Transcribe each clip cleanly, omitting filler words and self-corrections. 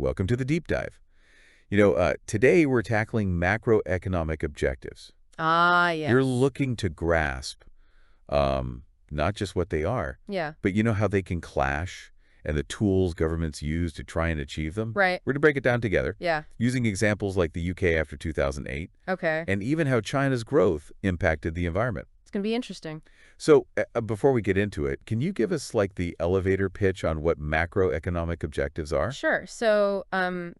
Welcome to the deep dive. Today we're tackling macroeconomic objectives. Ah, You're yes. looking to grasp not just what they are, Yeah, but you know how they can clash and the tools governments use to try and achieve them? right. We're going to break it down together, Yeah. using examples like the UK after 2008, Okay. and even how China's growth impacted the environment. It's going to be interesting. So before we get into it, can you give us like the elevator pitch on what macroeconomic objectives are? Sure. So,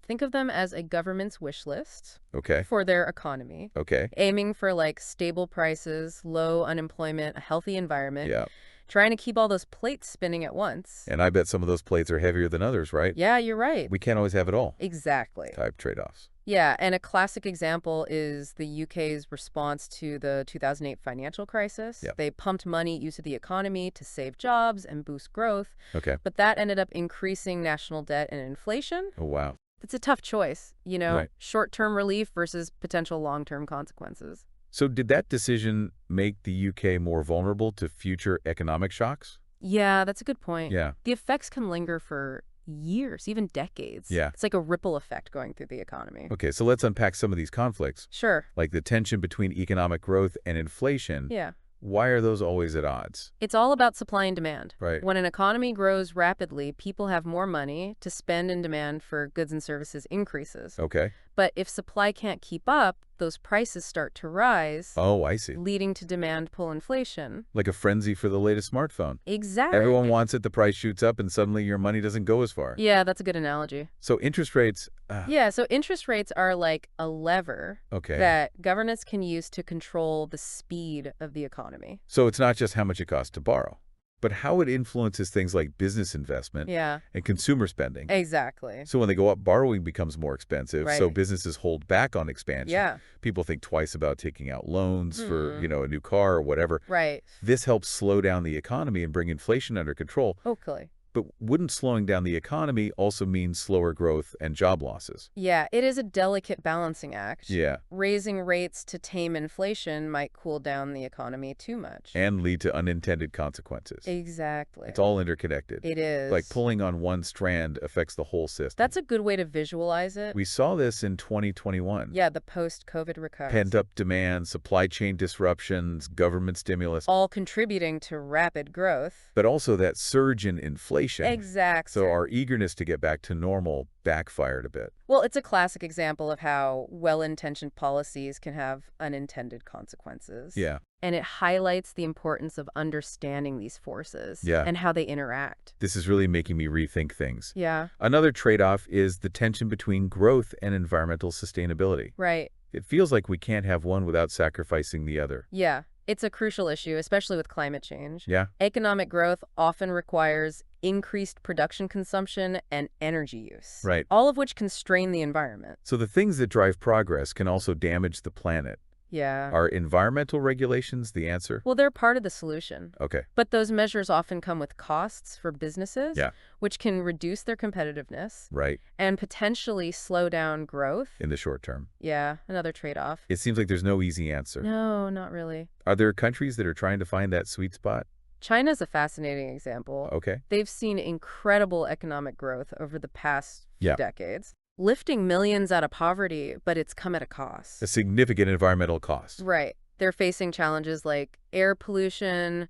think of them as a government's wish list Okay, for their economy, okay, aiming for like stable prices, low unemployment, a healthy environment, yeah. trying to keep all those plates spinning at once. And I bet some of those plates are heavier than others, right? Yeah, you're right. We can't always have it all. Exactly. Type trade-offs. Yeah, and a classic example is the UK's response to the 2008 financial crisis. Yep. They pumped money into the economy to save jobs and boost growth, Okay. but that ended up increasing national debt and inflation. Oh, wow. It's a tough choice, Right. short-term relief versus potential long-term consequences. So did that decision make the UK more vulnerable to future economic shocks? Yeah, that's a good point. Yeah. The effects can linger for years, even decades. Yeah. It's like a ripple effect going through the economy. Okay, so let's unpack some of these conflicts, Sure. like the tension between economic growth and inflation. Yeah. Why are those always at odds? It's all about supply and demand. Right. When an economy grows rapidly, people have more money to spend and demand for goods and services increases. Okay. But if supply can't keep up, those prices start to rise, Oh, I see. leading to demand pull inflation. Like a frenzy for the latest smartphone. Exactly. Everyone wants it, the price shoots up, and suddenly your money doesn't go as far. Yeah, that's a good analogy. So interest rates, Yeah, so interest rates are like a lever okay. that governments can use to control the speed of the economy. So it's not just how much it costs to borrow, but how it influences things like business investment Yeah, and consumer spending. exactly. So when they go up, borrowing becomes more expensive, so Right. businesses hold back on expansion. Yeah, People think twice about taking out loans for, Hmm. a new car or whatever. right. This helps slow down the economy and bring inflation under control. Okay. But wouldn't slowing down the economy also mean slower growth and job losses? Yeah, it is a delicate balancing act. Yeah, Raising rates to tame inflation might cool down the economy too much. and lead to unintended consequences. Exactly. It's all interconnected. It is. Like pulling on one strand affects the whole system. That's a good way to visualize it. We saw this in 2021. Yeah, the post-COVID recovery. Pent-up demand, supply chain disruptions, government stimulus, All contributing to rapid growth. but also that surge in inflation. Exactly. So our eagerness to get back to normal backfired a bit. Well, it's a classic example of how well-intentioned policies can have unintended consequences. Yeah, And it highlights the importance of understanding these forces Yeah. and how they interact. this is really making me rethink things. Yeah, Another trade-off is the tension between growth and environmental sustainability. right. It feels like we can't have one without sacrificing the other. Yeah, it's a crucial issue, especially with climate change. Yeah? Economic growth often requires increased production consumption and energy use. Right. All of which can strain the environment. So the things that drive progress can also damage the planet. Yeah. Are environmental regulations the answer? Well, they're part of the solution. Okay. But those measures often come with costs for businesses, Yeah. which can reduce their competitiveness Right. and potentially slow down growth. In the short term. Yeah, another trade-off. It seems like there's no easy answer. No, not really. Are there countries that are trying to find that sweet spot? China's a fascinating example. Okay. They've seen incredible economic growth over the past Yeah. decades, lifting millions out of poverty, but it's come at a cost. A significant environmental cost. Right. They're facing challenges like air pollution,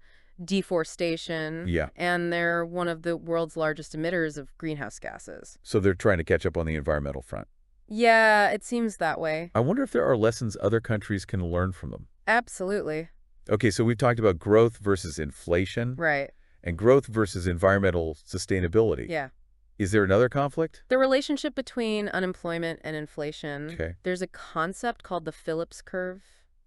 deforestation, Yeah. and they're one of the world's largest emitters of greenhouse gases. So they're trying to catch up on the environmental front. Yeah, it seems that way. I wonder if there are lessons other countries can learn from them. Absolutely. Okay, so we've talked about growth versus inflation Right. and growth versus environmental sustainability. Yeah. Is there another conflict? The relationship between unemployment and inflation, Okay. there's a concept called the Phillips curve.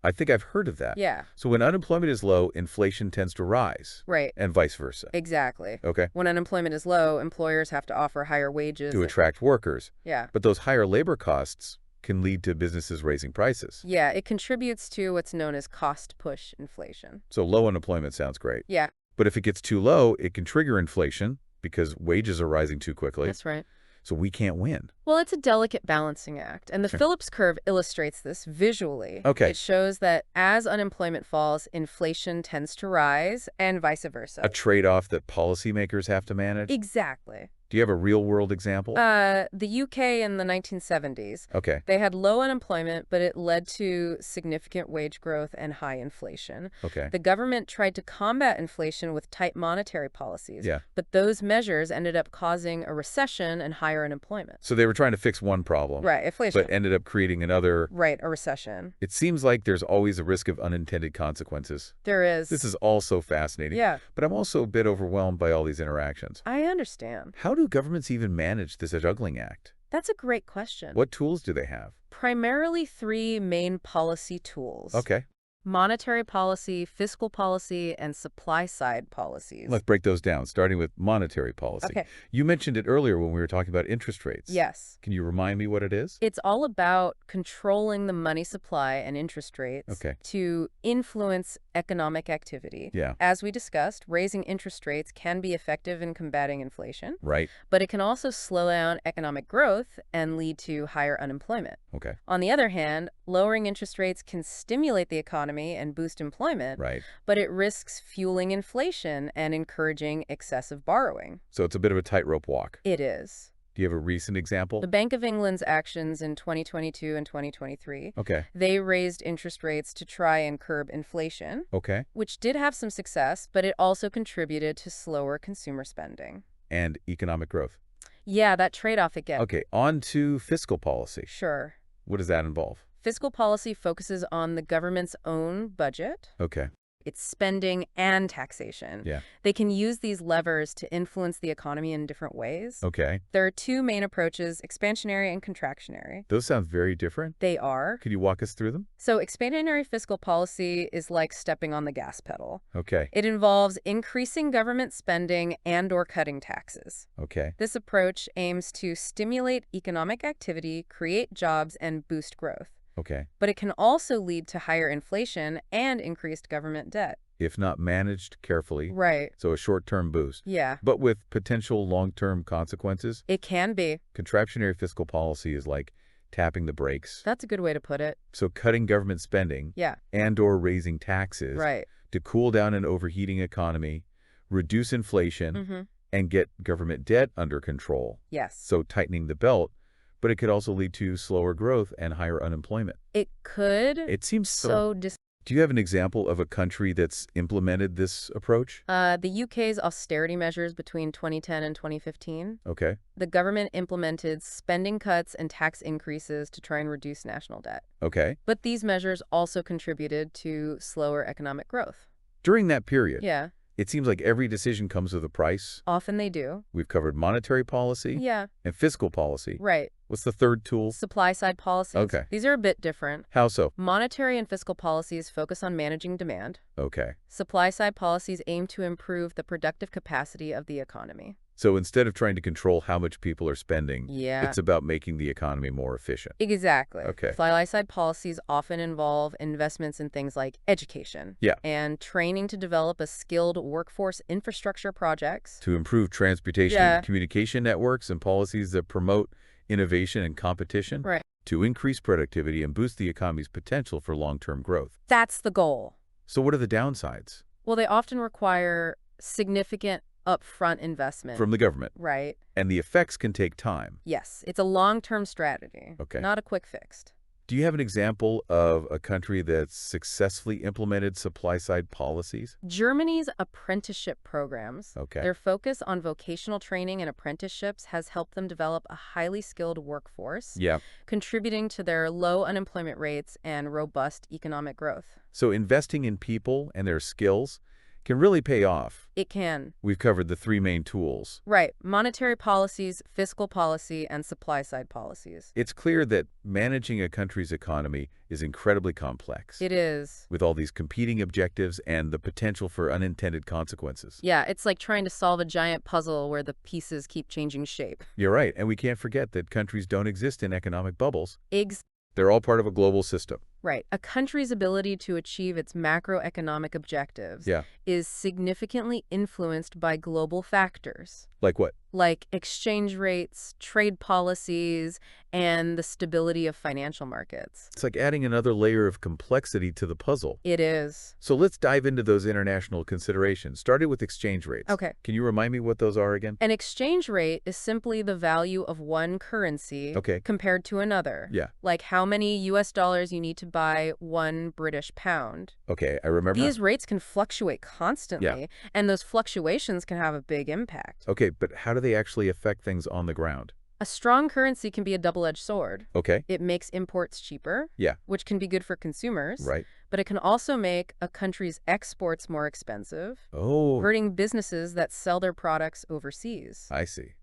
I think I've heard of that. Yeah, So when unemployment is low, inflation tends to rise right. and vice versa. Exactly. Okay. When unemployment is low, employers have to offer higher wages. To attract workers. Yeah. But those higher labor costs can lead to businesses raising prices. Yeah, it contributes to what's known as cost push inflation. So low unemployment sounds great. Yeah, But if it gets too low, it can trigger inflation because wages are rising too quickly. that's right. So we can't win. Well, it's a delicate balancing act, and the Sure. Phillips curve illustrates this visually. Okay. It shows that as unemployment falls, inflation tends to rise, and vice versa. A trade-off that policymakers have to manage. Exactly. Do you have a real-world example? The UK in the 1970s. Okay, They had low unemployment, but it led to significant wage growth and high inflation. okay. The government tried to combat inflation with tight monetary policies, Yeah. but those measures ended up causing a recession and higher unemployment. So they were trying to fix one problem, Right, but inflation. ended up creating another. Right, a recession. It seems like there's always a risk of unintended consequences. There This is. is all so fascinating, Yeah, but I'm also a bit overwhelmed by all these interactions. I understand. How do governments even manage this juggling act? That's a great question. What tools do they have? Primarily three main policy tools: Okay, monetary policy, fiscal policy, and supply-side policies. let's break those down, starting with monetary policy. Okay. You mentioned it earlier when we were talking about interest rates. Yes. Can you remind me what it is? It's all about controlling the money supply and interest rates Okay. to influence economic activity. Yeah, As we discussed, raising interest rates can be effective in combating inflation, right. but it can also slow down economic growth and lead to higher unemployment. Okay, On the other hand, lowering interest rates can stimulate the economy and boost employment, right. but it risks fueling inflation and encouraging excessive borrowing. So it's a bit of a tightrope walk. It is. Do you have a recent example? The Bank of England's actions in 2022 and 2023, Okay, they raised interest rates to try and curb inflation, okay. which did have some success, but it also contributed to slower consumer spending. And economic growth. Yeah, that trade-off again. Okay, on to fiscal policy. Sure. What does that involve? Fiscal policy focuses on the government's own budget, Okay, its spending, and taxation. yeah. They can use these levers to influence the economy in different ways. Okay. There are two main approaches: expansionary and contractionary. Those sound very different. They are. Could you walk us through them? So expansionary fiscal policy is like stepping on the gas pedal. Okay, It involves increasing government spending and/or cutting taxes. okay. This approach aims to stimulate economic activity, create jobs, and boost growth. Okay. But it can also lead to higher inflation and increased government debt. If not managed carefully, Right. so a short-term boost. Yeah, But with potential long-term consequences, it can be. contractionary fiscal policy is like tapping the brakes. That's a good way to put it. So cutting government spending Yeah, and/or raising taxes right. to cool down an overheating economy, reduce inflation, Mm-hmm. and get government debt under control. Yes. So tightening the belt, but it could also lead to slower growth and higher unemployment. It could. It seems So Do you have an example of a country that's implemented this approach? the UK's austerity measures between 2010 and 2015, Okay. the government implemented spending cuts and tax increases to try and reduce national debt. Okay. But these measures also contributed to slower economic growth. During that period, Yeah, it seems like every decision comes with a price. often they do. We've covered monetary policy Yeah, and fiscal policy. right. What's the third tool? Supply-side policies. Okay. These are a bit different. How so? Monetary and fiscal policies focus on managing demand. Okay. Supply-side policies aim to improve the productive capacity of the economy. So instead of trying to control how much people are spending, Yeah. it's about making the economy more efficient. Exactly. Okay. Supply-side policies often involve investments in things like education. Yeah. And training to develop a skilled workforce infrastructure projects. To improve transportation Yeah. and communication networks and policies that promote innovation and competition. Right. To increase productivity and boost the economy's potential for long-term growth. That's the goal. So what are the downsides? Well, they often require significant upfront investment. From the government. Right. And the effects can take time. Yes, it's a long-term strategy. Okay. Not a quick fix. Do you have an example of a country that's successfully implemented supply-side policies? Germany's apprenticeship programs, Okay. their focus on vocational training and apprenticeships has helped them develop a highly skilled workforce, Yeah. contributing to their low unemployment rates and robust economic growth. So investing in people and their skills can really pay off. It can. We've covered the three main tools. Right. Monetary policies, fiscal policy, and supply-side policies. It's clear that managing a country's economy is incredibly complex, It is. with all these competing objectives and the potential for unintended consequences. Yeah, it's like trying to solve a giant puzzle where the pieces keep changing shape. You're right, and we can't forget that countries don't exist in economic bubbles. Eggs. They're all part of a global system. Right. A country's ability to achieve its macroeconomic objectives Yeah. is significantly influenced by global factors. Like what? like exchange rates, trade policies, and the stability of financial markets. It's like adding another layer of complexity to the puzzle. It is. So let's dive into those international considerations, starting with exchange rates. Okay. Can you remind me what those are again? An exchange rate is simply the value of one currency Okay. compared to another. Yeah. Like how many US dollars you need to buy one British pound. Okay, I remember now. These rates can fluctuate constantly, and those fluctuations can have a big impact. Okay, but how do they actually affect things on the ground? A strong currency can be a double-edged sword. Okay. It makes imports cheaper, Yeah. which can be good for consumers, Right. but it can also make a country's exports more expensive, Oh, hurting businesses that sell their products overseas. I see.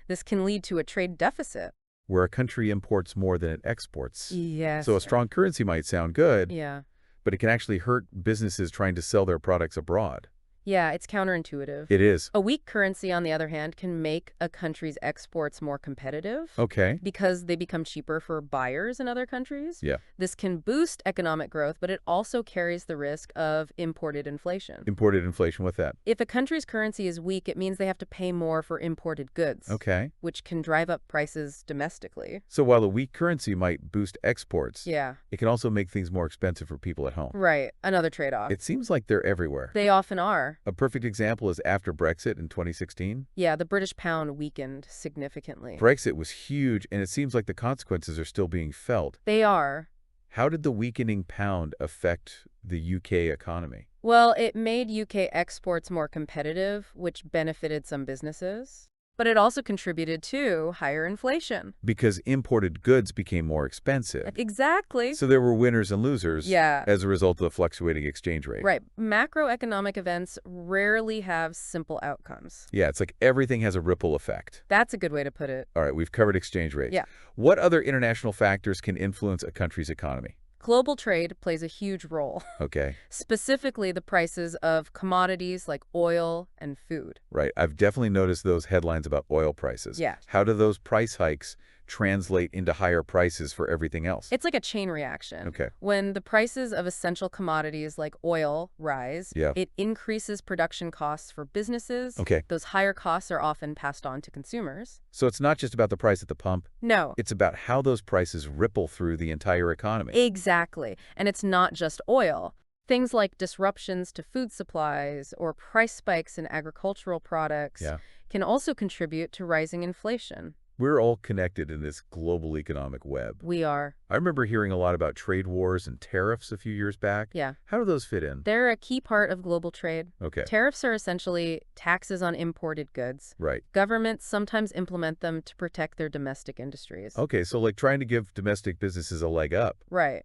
This can lead to a trade deficit. Where a country imports more than it exports. Yes. So a strong currency might sound good, Yeah. but it can actually hurt businesses trying to sell their products abroad. Yeah, it's counterintuitive. It is. A weak currency, on the other hand, can make a country's exports more competitive Okay. because they become cheaper for buyers in other countries. Yeah. This can boost economic growth, but it also carries the risk of imported inflation. Imported inflation with that. If a country's currency is weak, it means they have to pay more for imported goods, Okay. which can drive up prices domestically. So while a weak currency might boost exports, Yeah, it can also make things more expensive for people at home. right. Another trade-off. It seems like they're everywhere. They often are. A perfect example is after Brexit in 2016. Yeah, the British pound weakened significantly. Brexit was huge, and it seems like the consequences are still being felt. They are. How did the weakening pound affect the UK economy? Well, it made UK exports more competitive, which benefited some businesses. But it also contributed to higher inflation. Because imported goods became more expensive. Exactly. So there were winners and losers Yeah. as a result of the fluctuating exchange rate. Right. Macroeconomic events rarely have simple outcomes. Yeah, it's like everything has a ripple effect. That's a good way to put it. All right, we've covered exchange rates. Yeah. What other international factors can influence a country's economy? Global trade plays a huge role, Okay, specifically the prices of commodities like oil and food. right. I've definitely noticed those headlines about oil prices. Yeah. How do those price hikes translate into higher prices for everything else? It's like a chain reaction. Okay. When the prices of essential commodities like oil rise, Yeah. it increases production costs for businesses. Okay. Those higher costs are often passed on to consumers. So it's not just about the price at the pump. No, It's about how those prices ripple through the entire economy. exactly. And it's not just oil. Things like disruptions to food supplies or price spikes in agricultural products Yeah. can also contribute to rising inflation. We're all connected in this global economic web. We are. I remember hearing a lot about trade wars and tariffs a few years back. Yeah. How do those fit in? They're a key part of global trade. Okay, Tariffs are essentially taxes on imported goods. right. Governments sometimes implement them to protect their domestic industries. Okay, so like trying to give domestic businesses a leg up. Right.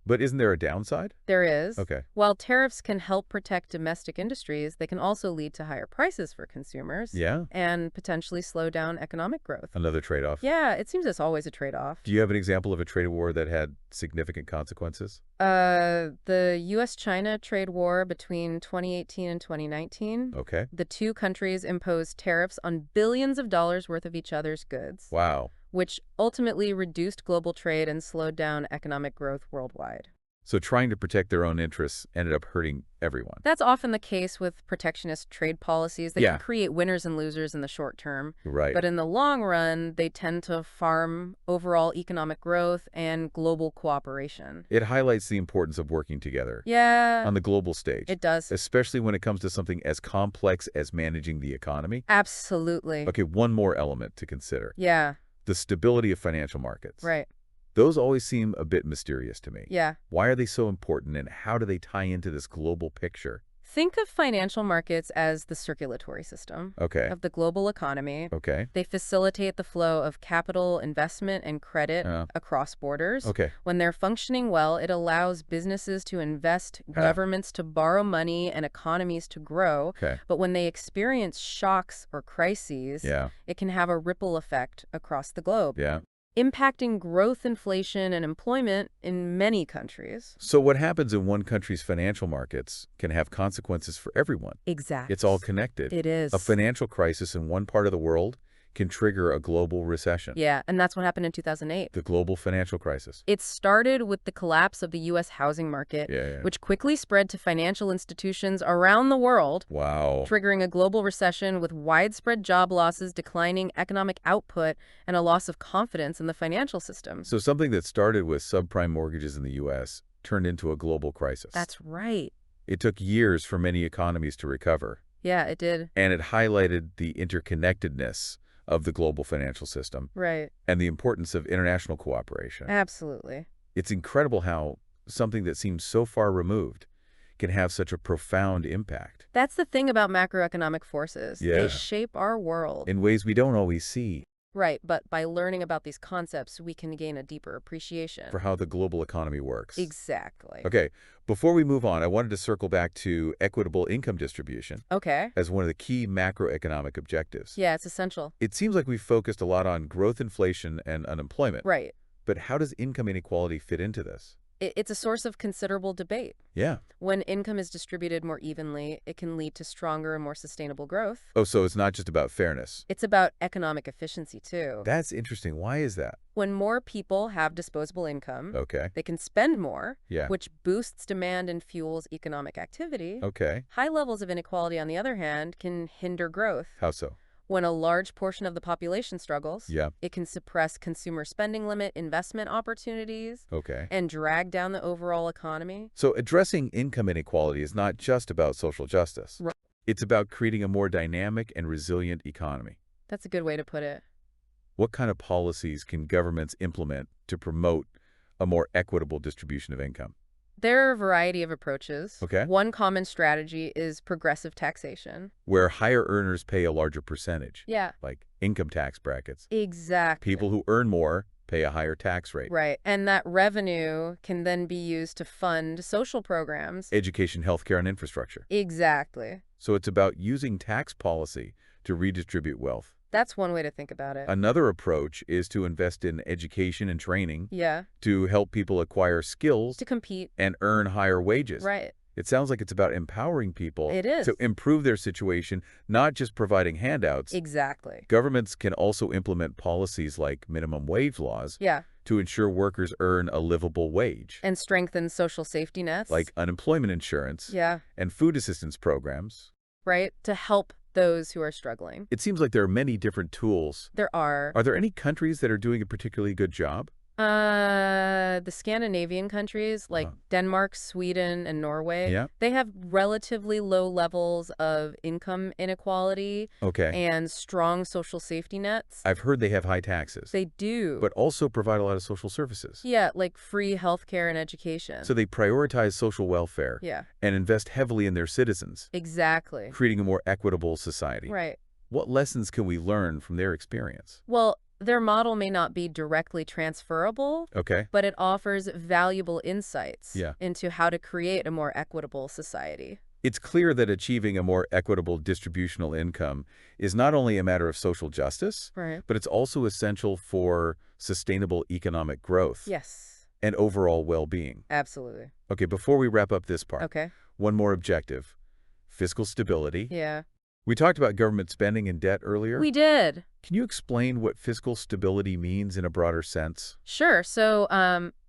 But isn't there a downside? There is. Okay. While tariffs can help protect domestic industries, they can also lead to higher prices for consumers. Yeah, And potentially slow down economic growth. another trade-off. Yeah, it seems it's always a trade-off. Do you have an example of a trade war that had significant consequences? The U.S.-China trade war between 2018 and 2019. Okay. The two countries imposed tariffs on billions of dollars worth of each other's goods, Wow. which ultimately reduced global trade and slowed down economic growth worldwide. So trying to protect their own interests ended up hurting everyone. That's often the case with protectionist trade policies. They Yeah. can create winners and losers in the short term, Right. but in the long run, they tend to harm overall economic growth and global cooperation. It highlights the importance of working together Yeah, on the global stage, it does. especially when it comes to something as complex as managing the economy. Absolutely. Okay, one more element to consider. Yeah, The stability of financial markets. right. Those always seem a bit mysterious to me. Yeah. Why are they so important, and how do they tie into this global picture? Think of financial markets as the circulatory system Okay. of the global economy. Okay. They facilitate the flow of capital, investment, and credit across borders. Okay. When they're functioning well, it allows businesses to invest, governments to borrow money, and economies to grow. Okay. But when they experience shocks or crises, Yeah. it can have a ripple effect across the globe, Yeah. impacting growth, inflation, and employment in many countries. So what happens in one country's financial markets can have consequences for everyone. Exactly. It's all connected. It is. A financial crisis in one part of the world can trigger a global recession, Yeah, and that's what happened in 2008. the global financial crisis. It started with the collapse of the U.S. housing market, Yeah, yeah. which quickly spread to financial institutions around the world, Wow. triggering a global recession with widespread job losses, declining economic output, and a loss of confidence in the financial system. So something that started with subprime mortgages in the U.S. turned into a global crisis. That's right. It took years for many economies to recover, Yeah, it did. and it highlighted the interconnectedness of the global financial system Right. and the importance of international cooperation. Absolutely. It's incredible how something that seems so far removed can have such a profound impact. That's the thing about macroeconomic forces. They Yeah. shape our world. In ways we don't always see Right, but by learning about these concepts, we can gain a deeper appreciation. for how the global economy works. Exactly. Okay, before we move on, I wanted to circle back to equitable income distribution Okay. as one of the key macroeconomic objectives. Yeah, it's essential. It seems like we've focused a lot on growth, inflation, and unemployment. Right. But how does income inequality fit into this? It's a source of considerable debate. Yeah. When income is distributed more evenly, it can lead to stronger and more sustainable growth. Oh, so it's not just about fairness. It's about economic efficiency, too. That's interesting. Why is that? When more people have disposable income, Okay. they can spend more, Yeah. which boosts demand and fuels economic activity. Okay. High levels of inequality, on the other hand, can hinder growth. How so? When a large portion of the population struggles, Yeah. it can suppress consumer spending limit, investment opportunities, Okay. and drag down the overall economy. So addressing income inequality is not just about social justice. Right. It's about creating a more dynamic and resilient economy. That's a good way to put it. What kind of policies can governments implement to promote a more equitable distribution of income? There are a variety of approaches. Okay. One common strategy is progressive taxation. Where higher earners pay a larger percentage, Yeah, like income tax brackets. exactly. People who earn more pay a higher tax rate. Right, and that revenue can then be used to fund social programs. Education, healthcare, and infrastructure. Exactly. So it's about using tax policy to redistribute wealth. That's one way to think about it. Another approach is to invest in education and training Yeah, to help people acquire skills to compete. and earn higher wages. Right. It sounds like it's about empowering people It is. to improve their situation, not just providing handouts. Exactly. Governments can also implement policies like minimum wage laws Yeah, to ensure workers earn a livable wage, and strengthen social safety nets. like unemployment insurance Yeah, and food assistance programs. right, to help those who are struggling. It seems like there are many different tools. There are. Are there any countries that are doing a particularly good job? The Scandinavian countries like Denmark, Sweden, and Norway, Yeah. they have relatively low levels of income inequality Okay. and strong social safety nets. I've heard they have high taxes, They do. but also provide a lot of social services. Yeah, like free healthcare and education. So they prioritize social welfare Yeah, and invest heavily in their citizens, exactly. creating a more equitable society. Right. What lessons can we learn from their experience? Well, their model may not be directly transferable, Okay. but it offers valuable insights Yeah. into how to create a more equitable society. It's clear that achieving a more equitable distributional income is not only a matter of social justice, Right. but it's also essential for sustainable economic growth Yes, and overall well-being. absolutely. Okay, before we wrap up this part, Okay. one more objective: fiscal stability. Yeah. We talked about government spending and debt earlier. We did. Can you explain what fiscal stability means in a broader sense? Sure. So,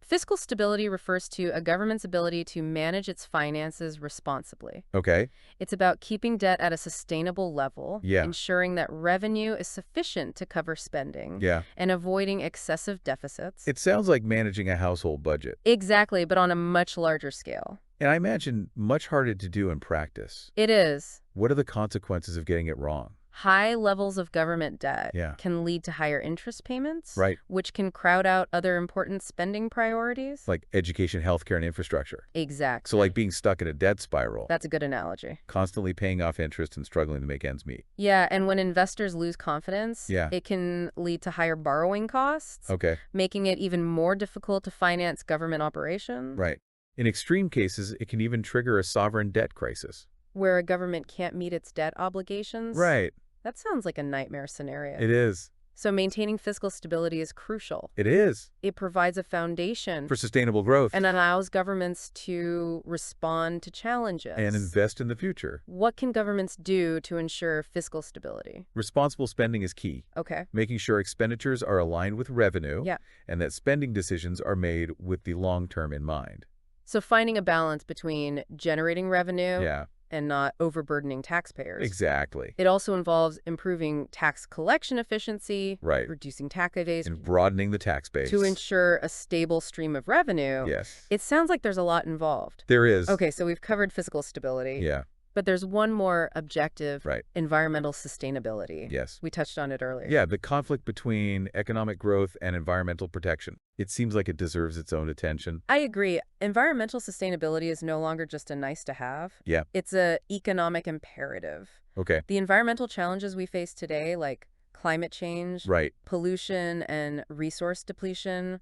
fiscal stability refers to a government's ability to manage its finances responsibly. Okay. It's about keeping debt at a sustainable level, Yeah. ensuring that revenue is sufficient to cover spending, Yeah. and avoiding excessive deficits. It sounds like managing a household budget, Exactly, but on a much larger scale. and I imagine much harder to do in practice. It is. What are the consequences of getting it wrong? High levels of government debt Yeah. can lead to higher interest payments, Right. which can crowd out other important spending priorities. Like education, healthcare, and infrastructure. Exactly. So like being stuck in a debt spiral, That's a good analogy. constantly paying off interest and struggling to make ends meet. Yeah, and when investors lose confidence, Yeah. it can lead to higher borrowing costs, Okay. making it even more difficult to finance government operations. Right. In extreme cases, it can even trigger a sovereign debt crisis. Where a government can't meet its debt obligations. Right. That sounds like a nightmare scenario. It is. So maintaining fiscal stability is crucial. It is. It provides a foundation For sustainable growth. and allows governments to respond to And challenges. invest in the future. What can governments do to ensure fiscal stability? Responsible spending is key. Okay. Making sure expenditures are aligned with revenue Yeah. and that spending decisions are made with the long term in mind. So finding a balance between generating revenue Yeah, and not overburdening taxpayers. exactly. It also involves improving tax collection efficiency, Right. reducing tax evasion And broadening the tax base. to ensure a stable stream of revenue. Yes. It sounds like there's a lot involved. There is. Okay, so we've covered fiscal stability, Yeah, but there's one more objective, right. environmental sustainability. Yes. We touched on it earlier. Yeah, the conflict between economic growth and environmental protection. It seems like it deserves its own attention. I agree. Environmental sustainability is no longer just a nice to have. Yeah. It's an economic imperative. Okay. The environmental challenges we face today, like climate change, Right. pollution, and resource depletion,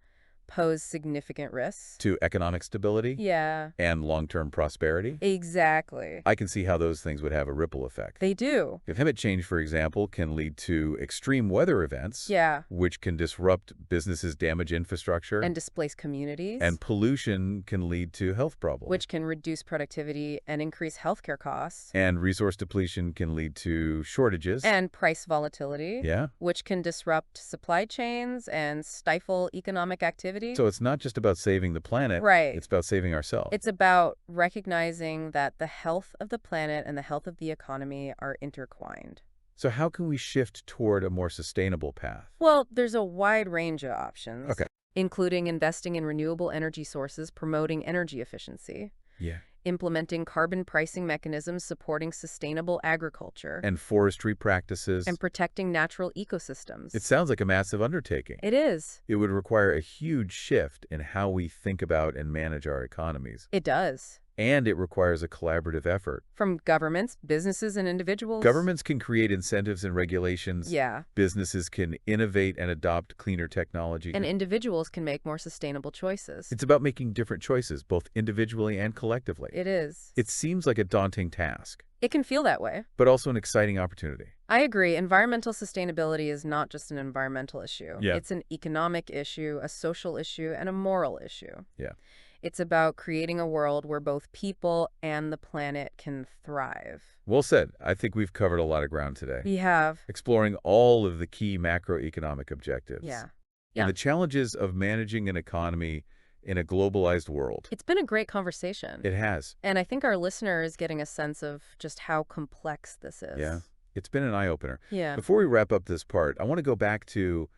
pose significant risks. To economic stability Yeah, and long-term prosperity. exactly. I can see how those things would have a ripple effect. They do. If climate change, for example, can lead to extreme weather events, Yeah, which can disrupt businesses, damage infrastructure, and displace communities, and pollution can lead to health problems. which can reduce productivity and increase healthcare costs, And resource depletion can lead to shortages. and price volatility, Yeah. which can disrupt supply chains and stifle economic activity. So it's not just about saving the planet. Right. It's about saving ourselves. It's about recognizing that the health of the planet and the health of the economy are intertwined. So how can we shift toward a more sustainable path? Well, there's a wide range of options, Okay. including investing in renewable energy sources, promoting energy efficiency, Yeah. implementing carbon pricing mechanisms supporting sustainable agriculture, And forestry practices. and protecting natural ecosystems. It sounds like a massive undertaking. It is. It would require a huge shift in how we think about and manage our economies. It does. And it requires a collaborative effort. From governments, businesses, and individuals. Governments can create incentives and regulations. Yeah. Businesses can innovate and adopt cleaner technology. And individuals can make more sustainable choices. It's about making different choices, both individually and collectively. It is. It seems like a daunting task, It can feel that way. but also an exciting opportunity. I agree. Environmental sustainability is not just an environmental issue. Yeah. It's an economic issue, a social issue, and a moral issue. Yeah. It's about creating a world where both people and the planet can thrive. Well said. I think we've covered a lot of ground today, We have. exploring all of the key macroeconomic objectives. Yeah. And the challenges of managing an economy in a globalized world. It's been a great conversation. It has. And I think our listener is getting a sense of just how complex this is. Yeah. It's been an eye-opener. Yeah. Before we wrap up this part, I want to go back to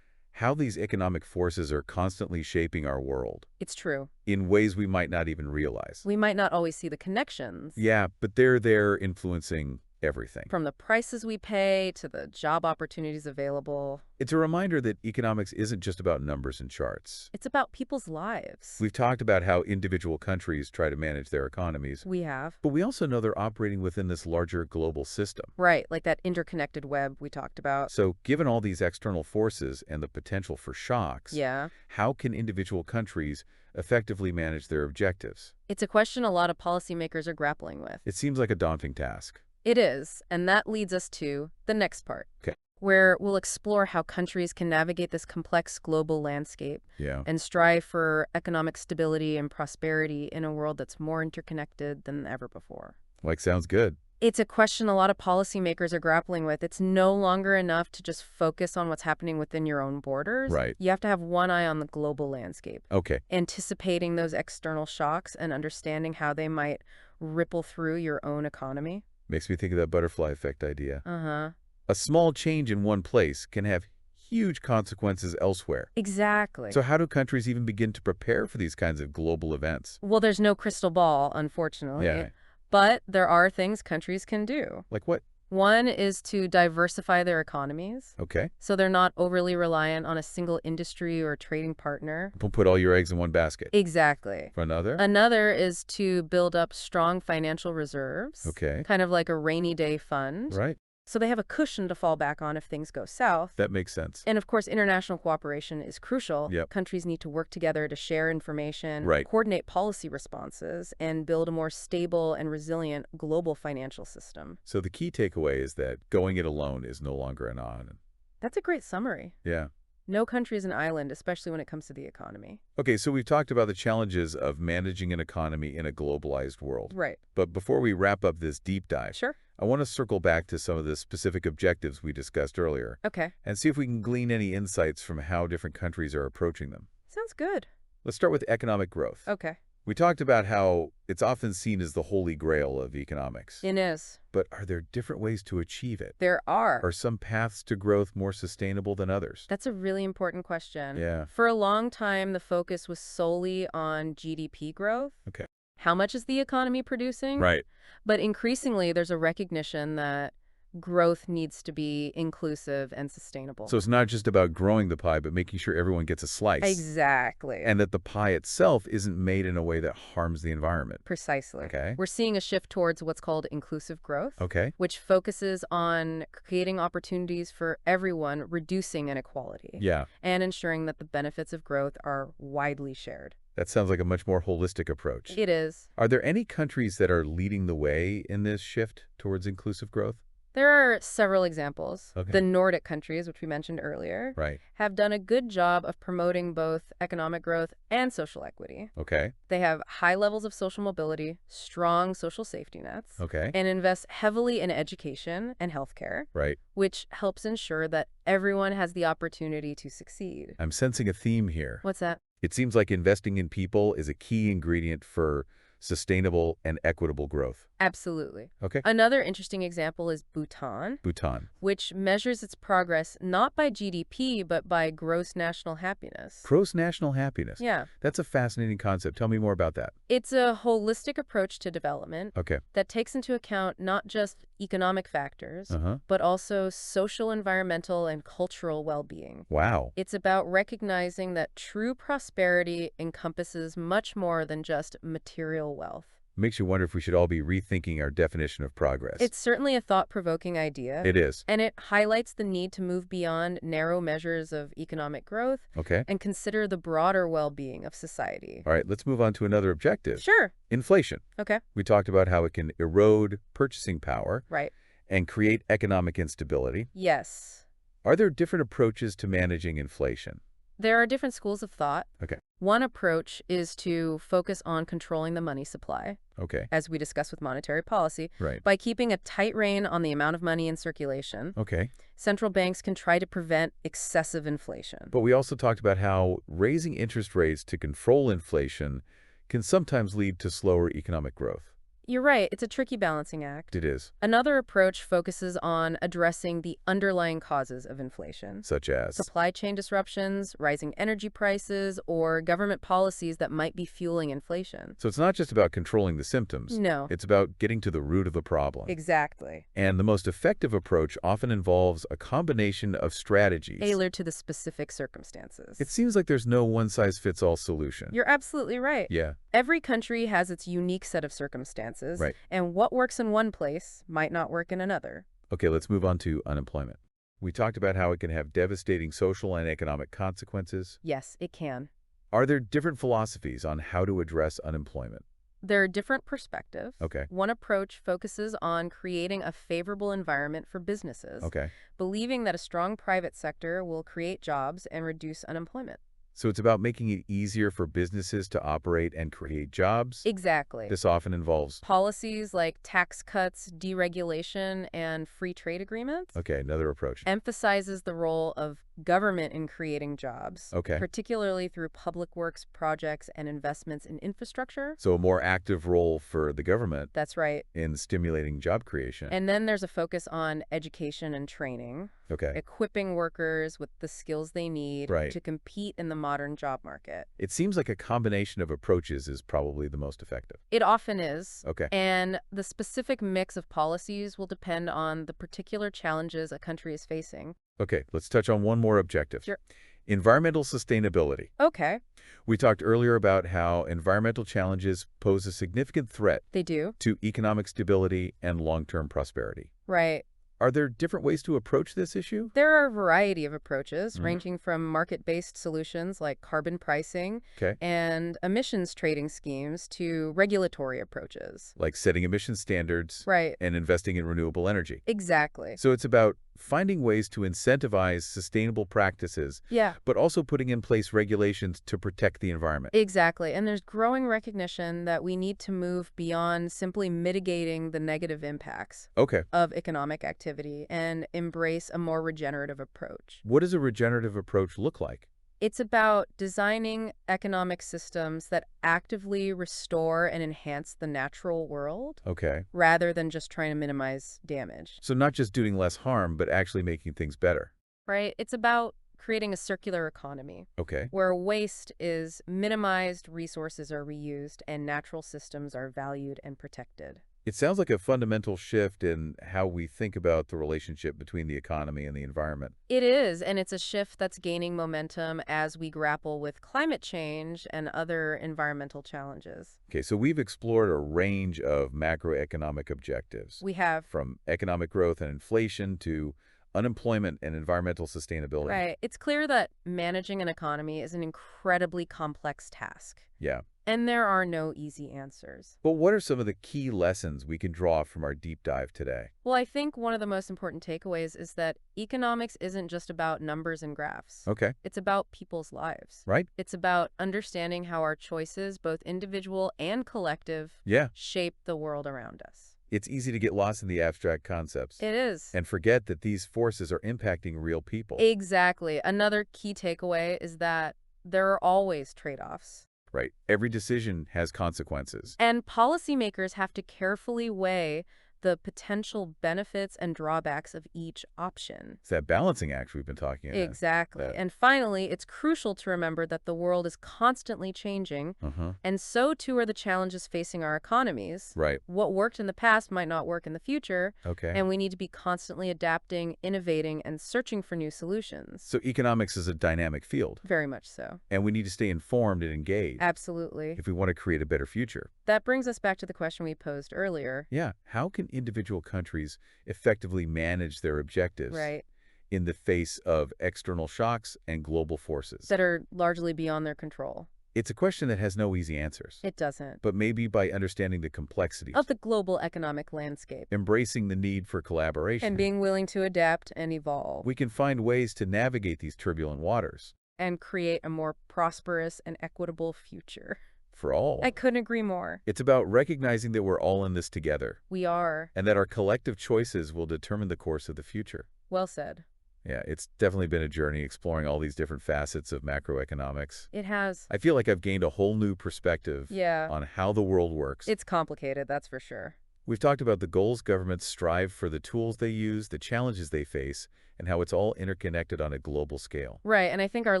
how these economic forces are constantly shaping our world It's true. in ways we might not even realize. We might not always see the connections. Yeah, but they're there influencing everything. From the prices we pay to the job opportunities available. It's a reminder that economics isn't just about numbers and charts. It's about people's lives. We've talked about how individual countries try to manage their economies, We have. but we also know they're operating within this larger global system. Right, like that interconnected web we talked about. So given all these external forces and the potential for shocks, Yeah. how can individual countries effectively manage their objectives? It's a question a lot of policymakers are grappling with. It seems like a daunting task. It is, and that leads us to the next part. Okay. Where we'll explore how countries can navigate this complex global landscape Yeah. and strive for economic stability and prosperity in a world that's more interconnected than ever before. Sounds good. It's a question a lot of policymakers are grappling with. It's no longer enough to just focus on what's happening within your own borders. Right. You have to have one eye on the global landscape, Okay. anticipating those external shocks and understanding how they might ripple through your own economy. Makes me think of that butterfly effect idea. Uh-huh. A small change in one place can have huge consequences elsewhere. Exactly. So how do countries even begin to prepare for these kinds of global events? Well, there's no crystal ball, unfortunately. Yeah. But there are things countries can do. Like what? One is to diversify their economies, Okay. so they're not overly reliant on a single industry or trading partner. Don't put all your eggs in one basket. Exactly. For another? Another is to build up strong financial reserves. Okay. Kind of like a rainy day fund. Right. So they have a cushion to fall back on if things go south. That makes sense. And of course, international cooperation is crucial. Yep. Countries need to work together to share information, Right. coordinate policy responses, and build a more stable and resilient global financial system. So the key takeaway is that going it alone is no longer an option. That's a great summary. Yeah. No country is an island, especially when it comes to the economy. Okay, so we've talked about the challenges of managing an economy in a globalized world. Right. But before we wrap up this deep dive, Sure. I want to circle back to some of the specific objectives we discussed earlier Okay. and see if we can glean any insights from how different countries are approaching them. Sounds good. Let's start with economic growth. Okay. We talked about how it's often seen as the holy grail of economics. It is. But are there different ways to achieve it? There are. Are some paths to growth more sustainable than others? That's a really important question. Yeah. For a long time, the focus was solely on GDP growth. Okay. How much is the economy producing? Right. But increasingly, there's a recognition that growth needs to be inclusive and sustainable. So it's not just about growing the pie, but making sure everyone gets a slice. Exactly. And that the pie itself isn't made in a way that harms the environment. Precisely. Okay. We're seeing a shift towards what's called inclusive growth, Okay. which focuses on creating opportunities for everyone, reducing inequality, Yeah. and ensuring that the benefits of growth are widely shared. That sounds like a much more holistic approach. It is. Are there any countries that are leading the way in this shift towards inclusive growth? There are several examples. Okay. The Nordic countries, which we mentioned earlier, Right. have done a good job of promoting both economic growth and social equity. Okay. They have high levels of social mobility, strong social safety nets, Okay. and invest heavily in education and healthcare, Right. which helps ensure that everyone has the opportunity to succeed. I'm sensing a theme here. What's that? It seems like investing in people is a key ingredient for sustainable and equitable growth. Absolutely. Okay. Another interesting example is Bhutan, Bhutan. which measures its progress not by GDP, but by gross national happiness. Gross national happiness. Yeah. That's a fascinating concept. Tell me more about that. It's a holistic approach to development Okay. that takes into account not just economic factors, Uh-huh. but also social, environmental, and cultural well-being. Wow. It's about recognizing that true prosperity encompasses much more than just material wealth. Makes you wonder if we should all be rethinking our definition of progress. It's certainly a thought-provoking idea. It is. And it highlights the need to move beyond narrow measures of economic growth Okay. and consider the broader well-being of society. All right, let's move on to another objective. Sure. Inflation. Okay. We talked about how it can erode purchasing power Right. and create economic instability. Yes. Are there different approaches to managing inflation? There are different schools of thought. Okay. One approach is to focus on controlling the money supply, Okay. as we discussed with monetary policy, Right. by keeping a tight rein on the amount of money in circulation. Okay. Central banks can try to prevent excessive inflation. But we also talked about how raising interest rates to control inflation can sometimes lead to slower economic growth. You're right, it's a tricky balancing act. It is. Another approach focuses on addressing the underlying causes of inflation. Such as? Supply chain disruptions, rising energy prices, or government policies that might be fueling inflation. So it's not just about controlling the symptoms. No. It's about getting to the root of the problem. Exactly. And the most effective approach often involves a combination of strategies. Tailored to the specific circumstances. It seems like there's no one-size-fits-all solution. You're absolutely right. Yeah. Every country has its unique set of circumstances, Right. and what works in one place might not work in another. Okay, let's move on to unemployment. We talked about how it can have devastating social and economic consequences. Yes, it can. Are there different philosophies on how to address unemployment? There are different perspectives. Okay. One approach focuses on creating a favorable environment for businesses, Okay. believing that a strong private sector will create jobs and reduce unemployment. So it's about making it easier for businesses to operate and create jobs. Exactly. This often involves, Policies like tax cuts, deregulation, and free trade agreements okay, another approach. emphasizes the role of government in creating jobs, Okay. particularly through public works projects and investments in infrastructure. So a more active role for the government That's right. in stimulating job creation. And then there's a focus on education and training, Okay. equipping workers with the skills they need Right. to compete in the modern job market. It seems like a combination of approaches is probably the most effective. It often is. Okay. And the specific mix of policies will depend on the particular challenges a country is facing. Okay, let's touch on one more objective. Sure. Environmental sustainability. Okay, We talked earlier about how environmental challenges pose a significant threat they do. to economic stability and long-term prosperity. Right. Are there different ways to approach this issue? There are a variety of approaches, Mhm. ranging from market-based solutions like carbon pricing Okay. and emissions trading schemes to regulatory approaches. Like setting emission standards Right. and investing in renewable energy. Exactly. So it's about finding ways to incentivize sustainable practices, Yeah, but also putting in place regulations to protect the environment. exactly. And there's growing recognition that we need to move beyond simply mitigating the negative impacts Okay. of economic activity and embrace a more regenerative approach. What does a regenerative approach look like? It's about designing economic systems that actively restore and enhance the natural world Okay. rather than just trying to minimize damage, So not just doing less harm, but actually making things better. right? It's about creating a circular economy Okay. where waste is minimized, resources are reused, and natural systems are valued and protected. It sounds like a fundamental shift in how we think about the relationship between the economy and the environment. It is, and it's a shift that's gaining momentum as we grapple with climate change and other environmental challenges. Okay, so we've explored a range of macroeconomic objectives, We have, from economic growth and inflation to unemployment and environmental sustainability. right, it's clear that managing an economy is an incredibly complex task, Yeah. and there are no easy answers. But what are some of the key lessons we can draw from our deep dive today? Well, I think one of the most important takeaways is that economics isn't just about numbers and graphs. Okay, It's about people's lives. right? It's about understanding how our choices, both individual and collective, Yeah. shape the world around us. It's easy to get lost in the abstract concepts It is. and forget that these forces are impacting real people. Exactly. Another key takeaway is that there are always trade-offs. Right. Every decision has consequences. And policymakers have to carefully weigh the potential benefits and drawbacks of each option. It's that balancing act we've been talking about. Exactly. That. And finally, it's crucial to remember that the world is constantly changing, Uh-huh. and so too are the challenges facing our economies. Right. What worked in the past might not work in the future, Okay. and we need to be constantly adapting, innovating, and searching for new solutions. So economics is a dynamic field, Very much so. and we need to stay informed and engaged Absolutely. if we want to create a better future. That brings us back to the question we posed earlier. Yeah. How can individual countries effectively manage their objectives Right. in the face of external shocks and global forces? That are largely beyond their control. It's a question that has no easy answers, It doesn't. but maybe by understanding the complexities, Of the global economic landscape. embracing the need for collaboration, And being willing to adapt and evolve. we can find ways to navigate these turbulent waters And create a more prosperous and equitable future. for all. I couldn't agree more. It's about recognizing that we're all in this together We are. and that our collective choices will determine the course of the future. Well said. Yeah, it's definitely been a journey exploring all these different facets of macroeconomics. It has. I feel like I've gained a whole new perspective Yeah. on how the world works. It's complicated, that's for sure. We've talked about the goals governments strive for, the tools they use, the challenges they face, and how it's all interconnected on a global scale. Right, and I think our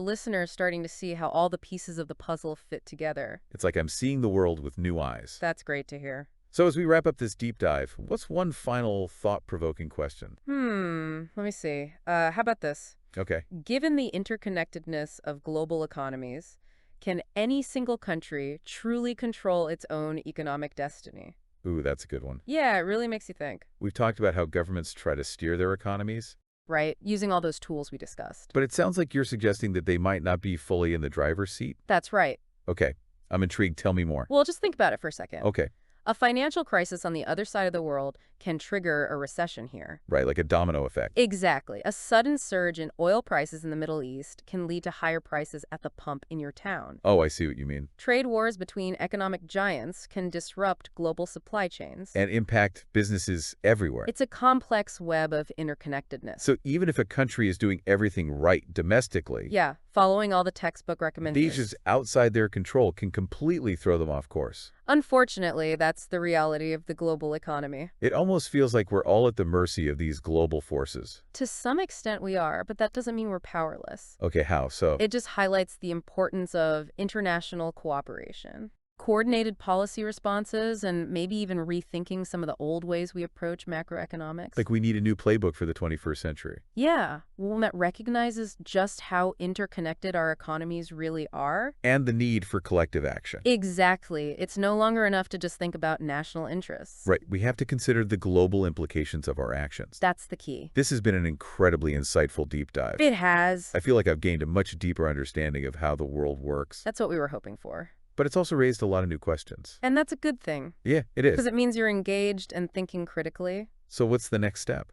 listeners are starting to see how all the pieces of the puzzle fit together. It's like I'm seeing the world with new eyes. That's great to hear. So as we wrap up this deep dive, what's one final thought-provoking question? Let me see. How about this? Okay. Given the interconnectedness of global economies, can any single country truly control its own economic destiny? Ooh, that's a good one. Yeah, it really makes you think, We've talked about how governments try to steer their economies, right? Using all those tools we discussed. but it sounds like you're suggesting that they might not be fully in the driver's seat. That's right. Okay, I'm intrigued. Tell me more. Well, just think about it for a second. Okay, A financial crisis on the other side of the world can trigger a recession here. right, like a domino effect. Exactly. A sudden surge in oil prices in the Middle East can lead to higher prices at the pump in your town. Oh, I see what you mean. Trade wars between economic giants can disrupt global supply chains. And impact businesses everywhere. It's a complex web of interconnectedness. So even if a country is doing everything right domestically, Yeah, following all the textbook recommendations. these outside their control can completely throw them off course. Unfortunately, that's the reality of the global economy. It almost feels like we're all at the mercy of these global forces. To some extent we are, but that doesn't mean we're powerless. Okay, how so? It just highlights the importance of international cooperation, coordinated policy responses, and maybe even rethinking some of the old ways we approach macroeconomics. Like we need a new playbook for the 21st century. Yeah, one that recognizes just how interconnected our economies really are. And the need for collective action. Exactly. It's no longer enough to just think about national interests. Right, we have to consider the global implications of our actions. That's the key. This has been an incredibly insightful deep dive. It has. I feel like I've gained a much deeper understanding of how the world works. That's what we were hoping for. But it's also raised a lot of new questions. And that's a good thing. Yeah, it is. Because it means you're engaged and thinking critically. So what's the next step?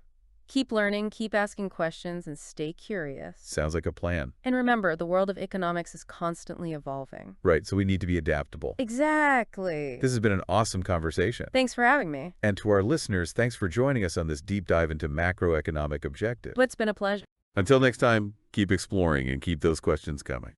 Keep learning, keep asking questions, and stay curious. Sounds like a plan. And remember, the world of economics is constantly evolving. Right, so we need to be adaptable. Exactly. This has been an awesome conversation. Thanks for having me. And to our listeners, thanks for joining us on this deep dive into macroeconomic objectives. It's been a pleasure. Until next time, keep exploring and keep those questions coming.